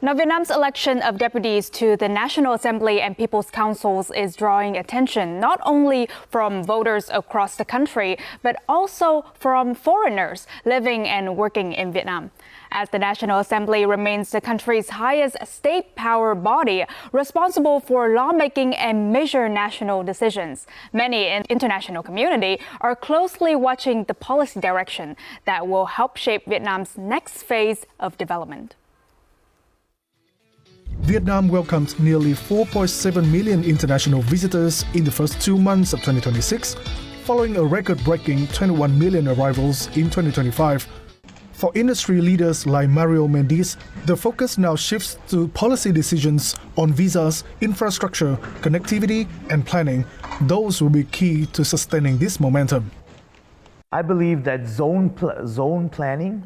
Now, Vietnam's election of deputies to the National Assembly and People's Councils is drawing attention not only from voters across the country, but also from foreigners living and working in Vietnam. As the National Assembly remains the country's highest state power body, responsible for lawmaking and major national decisions, many in the international community are closely watching the policy direction that will help shape Vietnam's next phase of development. Vietnam welcomed nearly 4.7 million international visitors in the first 2 months of 2026, following a record-breaking 21 million arrivals in 2025. For industry leaders like Mario Mendes, the focus now shifts to policy decisions on visas, infrastructure, connectivity, and planning. Those will be key to sustaining this momentum. I believe that zone planning,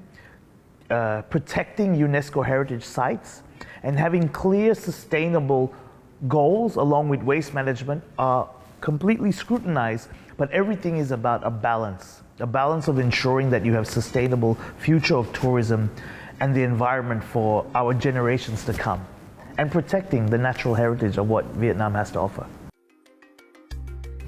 protecting UNESCO heritage sites, and having clear, sustainable goals along with waste management are completely scrutinized, but everything is about a balance of ensuring that you have sustainable future of tourism and the environment for our generations to come, and protecting the natural heritage of what Vietnam has to offer.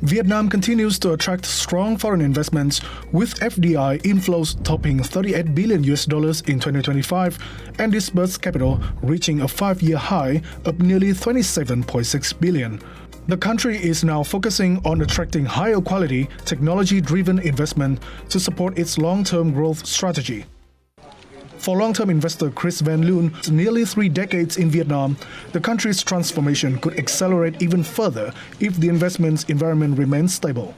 Vietnam continues to attract strong foreign investments, with FDI inflows topping $38 billion in 2025 and disbursed capital reaching a 5-year high of nearly $27.6 billion. The country is now focusing on attracting higher quality, technology-driven investment to support its long-term growth strategy. For long-term investor Chris Van Loon, nearly 3 decades in Vietnam, the country's transformation could accelerate even further if the investment environment remains stable.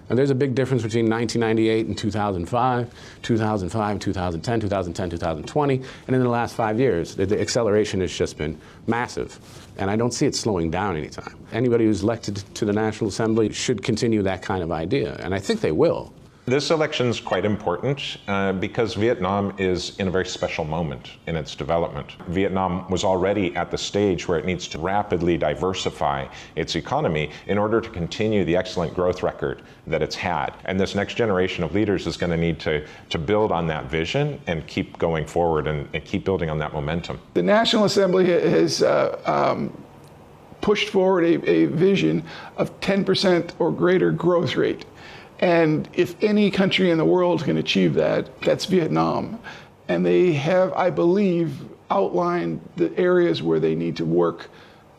And there's a big difference between 1998 and 2005, 2005, 2010, 2010, 2020, and in the last 5 years, the acceleration has just been massive. And I don't see it slowing down anytime. Anybody who's elected to the National Assembly should continue that kind of idea, and I think they will. This election is quite important because Vietnam is in a very special moment in its development. Vietnam was already at the stage where it needs to rapidly diversify its economy in order to continue the excellent growth record that it's had. And this next generation of leaders is going to need to build on that vision and keep going forward and keep building on that momentum. The National Assembly has pushed forward a vision of 10% or greater growth rate. And if any country in the world can achieve that, that's Vietnam. And they have, I believe, outlined the areas where they need to work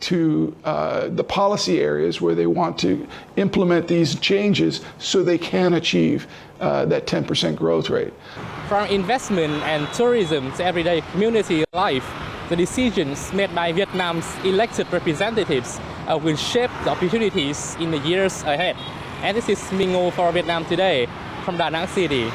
to the policy areas where they want to implement these changes so they can achieve that 10% growth rate. From investment and tourism to everyday community life, the decisions made by Vietnam's elected representatives will shape the opportunities in the years ahead. And this is Mingo for Vietnam Today from Da Nang City.